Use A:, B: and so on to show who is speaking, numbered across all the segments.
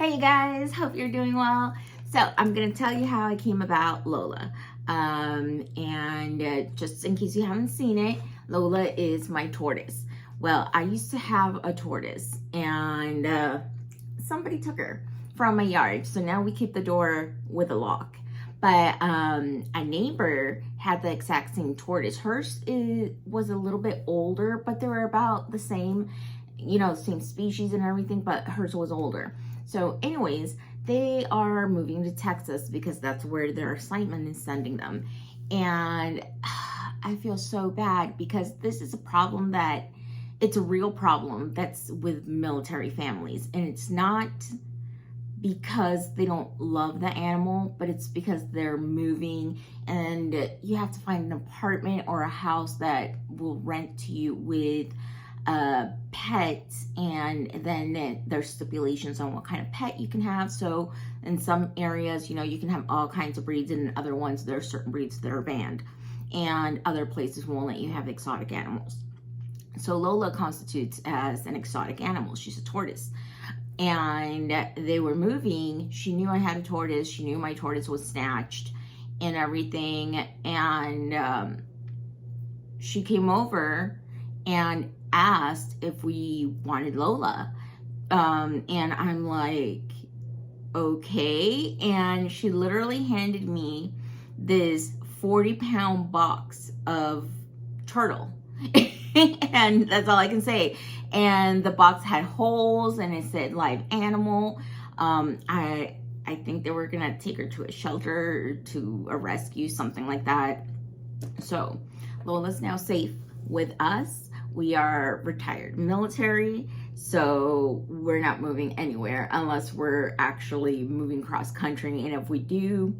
A: Hey guys, hope you're doing well. So I'm going to tell you how I came about Lola. Just in case you haven't seen it, Lola is my tortoise. Well, I used to have a tortoise and somebody took her from my yard. So now we keep the door with a lock. But a neighbor had the exact same tortoise. Was a little bit older, but they were about the same, same species and everything, but hers was older. So anyways, they are moving to Texas because that's where their assignment is sending them. And I feel so bad because this is a problem it's a real problem that's with military families. And it's not because they don't love the animal, but it's because they're moving and you have to find an apartment or a house that will rent to you with a pet, and then there's stipulations on what kind of pet you can have. So in some areas, you can have all kinds of breeds, and in other ones there are certain breeds that are banned, and other places won't let you have exotic animals. So Lola constitutes as an exotic animal. She's a tortoise. And they were moving. She knew I had a tortoise. She knew my tortoise was snatched and everything. And she came over and asked if we wanted Lola. And I'm like, okay. And she literally handed me this 40-pound box of turtle. And that's all I can say. And the box had holes and it said live animal. I think they were gonna take her to a shelter or to a rescue, something like that. So Lola's now safe with us. We are retired military, so we're not moving anywhere unless we're actually moving cross country. And if we do,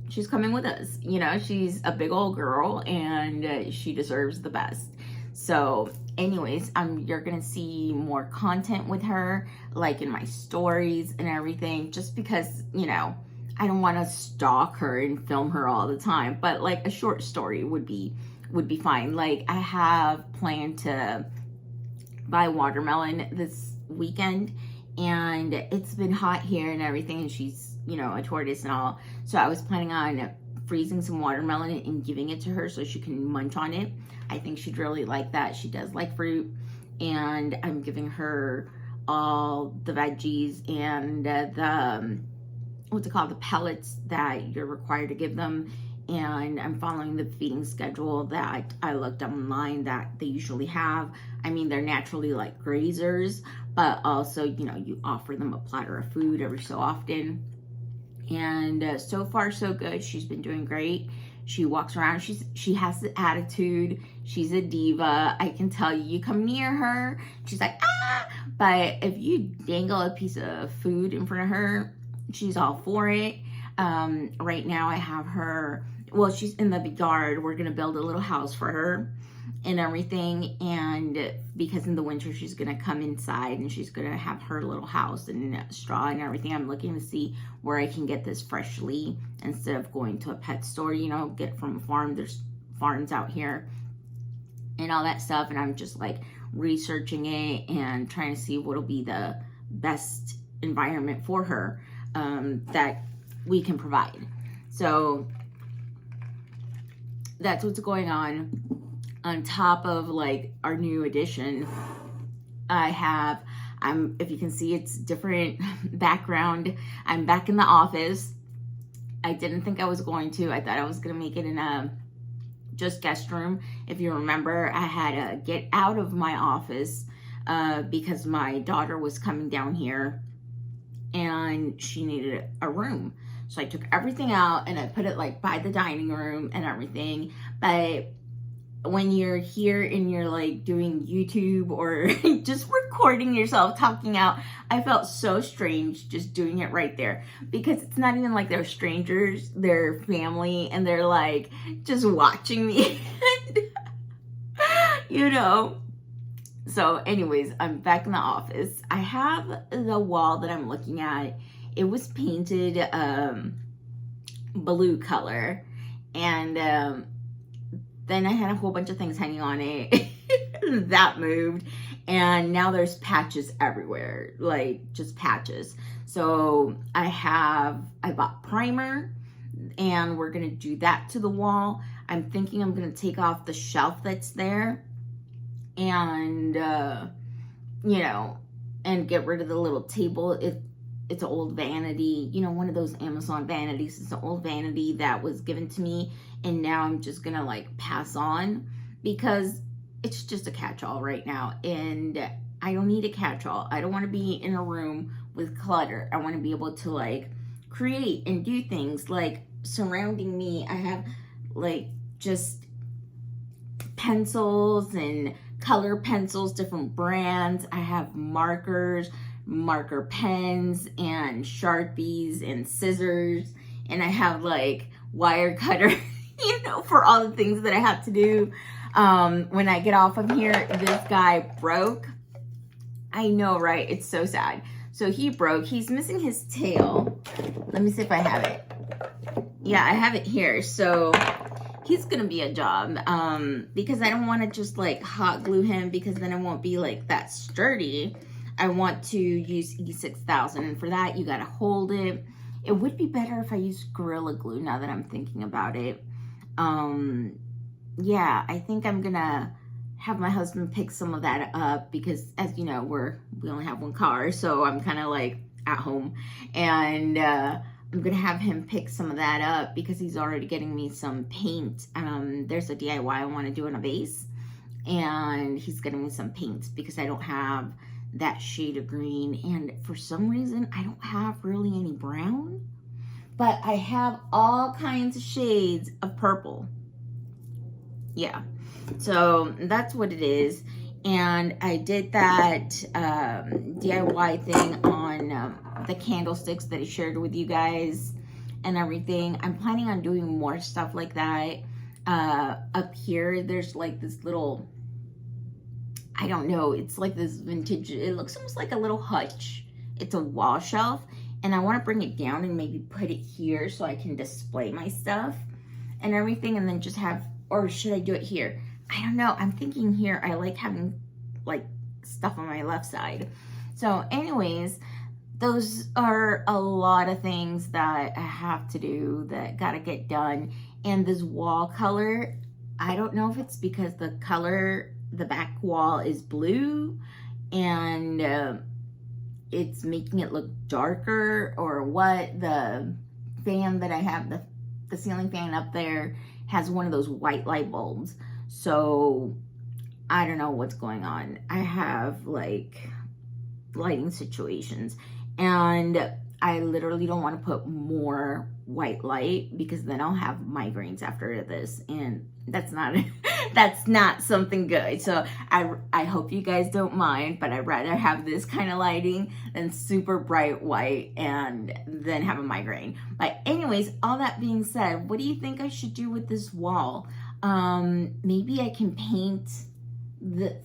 A: she's coming with us. She's a big old girl and she deserves the best. So anyways, you're gonna see more content with her, like in my stories and everything, just because, I don't want to stalk her and film her all the time, but like a short story would be fine. Like I have planned to buy watermelon this weekend, and it's been hot here and everything, and she's, a tortoise and all. So I was planning on freezing some watermelon and giving it to her so she can munch on it. I think she'd really like that. She does like fruit. And I'm giving her all the veggies and the pellets that you're required to give them. And I'm following the feeding schedule that I looked online that they usually have. I mean, they're naturally like grazers, but also, you offer them a platter of food every so often. And so far so good. She's been doing great. She walks around. She has the attitude. She's a diva. I can tell you. You come near her, she's like, ah! But if you dangle a piece of food in front of her, she's all for it. Right now I have her, well, she's in the yard. We're going to build a little house for her and everything. And because in the winter she's going to come inside and she's going to have her little house and straw and everything. I'm looking to see where I can get this freshly instead of going to a pet store, get it from a farm. There's farms out here and all that stuff. And I'm just like researching it and trying to see what'll be the best environment for her, that we can provide. So that's what's going on. On top of like our new addition, if you can see, it's different background. I'm back in the office. I didn't think I was going to. I thought I was going to make it in a just guest room. If you remember, I had to get out of my office because my daughter was coming down here and she needed a room. So I took everything out and I put it like by the dining room and everything. But when you're here and you're like doing YouTube or just recording yourself talking out, I felt so strange just doing it right there, because it's not even like they're strangers, they're family, and they're like just watching me. So anyways, I'm back in the office. I have the wall that I'm looking at. It was painted blue color, and then I had a whole bunch of things hanging on it that moved. And now there's patches everywhere, like just patches. So I bought primer, and we're gonna do that to the wall. I'm thinking I'm gonna take off the shelf that's there, and you know, and get rid of the little table. It's an old vanity, you know, one of those Amazon vanities. It's an old vanity that was given to me, and now I'm just gonna like pass on because it's just a catch-all right now, and I don't need a catch-all. I don't want to be in a room with clutter. I want to be able to like create and do things. Like surrounding me, I have like just pencils and color pencils, different brands. I have markers, marker pens, and Sharpies and scissors, and I have like wire cutter, you know, for all the things that I have to do. When I get off of here, this guy broke. I know, right? It's so sad. So he broke. He's missing his tail. Let me see if I have it. Yeah, I have it here. So he's gonna be a job, because I don't want to just like hot glue him, because then it won't be like that sturdy. I want to use E6000, and for that you gotta hold it. It would be better if I used Gorilla Glue, now that I'm thinking about it. Yeah, I think I'm gonna have my husband pick some of that up, because as you know, we only have one car, so I'm kind of like at home, and I'm gonna have him pick some of that up because he's already getting me some paint. There's a DIY I want to do on a vase, and he's getting me some paints because I don't have that shade of green, and for some reason I don't have really any brown, but I have all kinds of shades of purple. Yeah, so that's what it is. And I did that DIY thing on the candlesticks that I shared with you guys and everything. I'm planning on doing more stuff like that. Up here, there's like this little, I don't know, it's like this vintage, it looks almost like a little hutch. It's a wall shelf, and I want to bring it down and maybe put it here so I can display my stuff and everything, and then just have, or should I do it here? I don't know. I'm thinking here. I like having like stuff on my left side. So anyways, those are a lot of things that I have to do that gotta get done. And this wall color, I don't know if it's because the color, the back wall is blue, and it's making it look darker, or what. The fan that I have, the ceiling fan up there, has one of those white light bulbs. So I don't know what's going on. I have like lighting situations, and I literally don't want to put more white light because then I'll have migraines after this, and that's not something good. So I hope you guys don't mind, but I'd rather have this kind of lighting than super bright white and then have a migraine. But anyways, all that being said, what do you think I should do with this wall? Maybe I can paint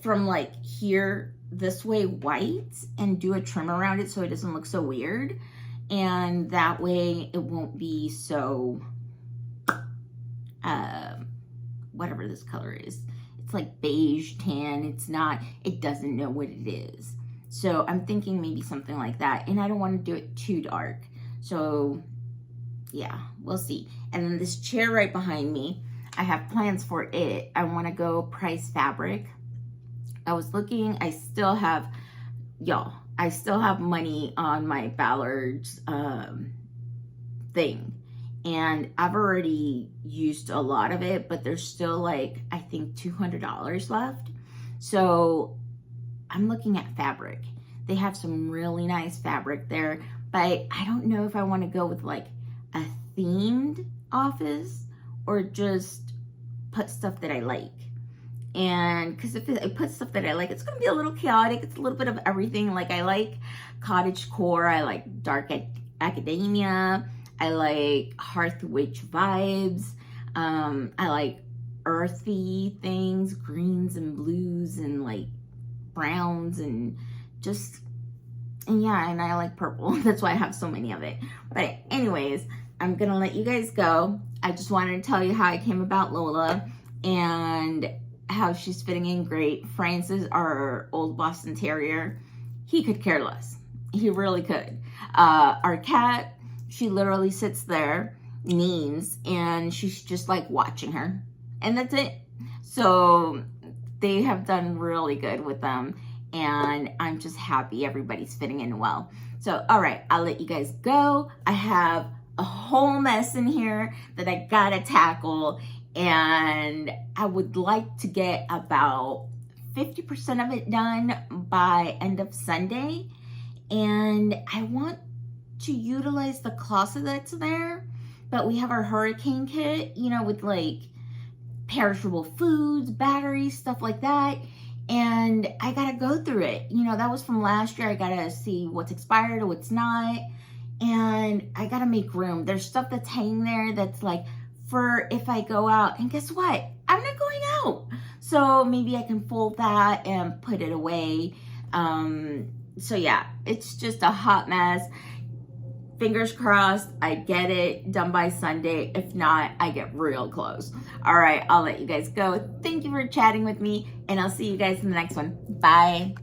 A: from like here this way white and do a trim around it so it doesn't look so weird, and that way it won't be so whatever this color is. It's like beige tan. It doesn't know what it is. So I'm thinking maybe something like that, and I don't want to do it too dark. So yeah, we'll see. And then this chair right behind me, I have plans for it. I want to go price fabric. I was looking, I still have money on my Ballard's thing. And I've already used a lot of it, but there's still like, I think $200 left. So I'm looking at fabric. They have some really nice fabric there, but I don't know if I want to go with like a themed office or just put stuff that I like. And because if I put stuff that I like, it's going to be a little chaotic. It's a little bit of everything. Like I like cottagecore. I like dark academia. I like hearth witch vibes. I like earthy things, greens and blues and like browns and yeah, and I like purple. That's why I have so many of it. But anyways, I'm gonna let you guys go. I just wanted to tell you how I came about Lola, and how she's fitting in great. Francis, our old Boston Terrier, he could care less. He really could. Our cat, she literally sits there, Neems, and she's just like watching her. And that's it. So they have done really good with them. And I'm just happy everybody's fitting in well. So, all right, I'll let you guys go. I have a whole mess in here that I gotta tackle. And I would like to get about 50% of it done by end of Sunday. And I want to utilize the closet that's there, but we have our hurricane kit, you know, with like perishable foods, batteries, stuff like that. And I gotta go through it. You know, that was from last year. I gotta see what's expired or what's not. And I gotta make room. There's stuff that's hanging there that's like for if I go out. And guess what? I'm not going out. So maybe I can fold that and put it away. So yeah, it's just a hot mess. Fingers crossed, I get it done by Sunday. If not, I get real close. All right, I'll let you guys go. Thank you for chatting with me, and I'll see you guys in the next one. Bye.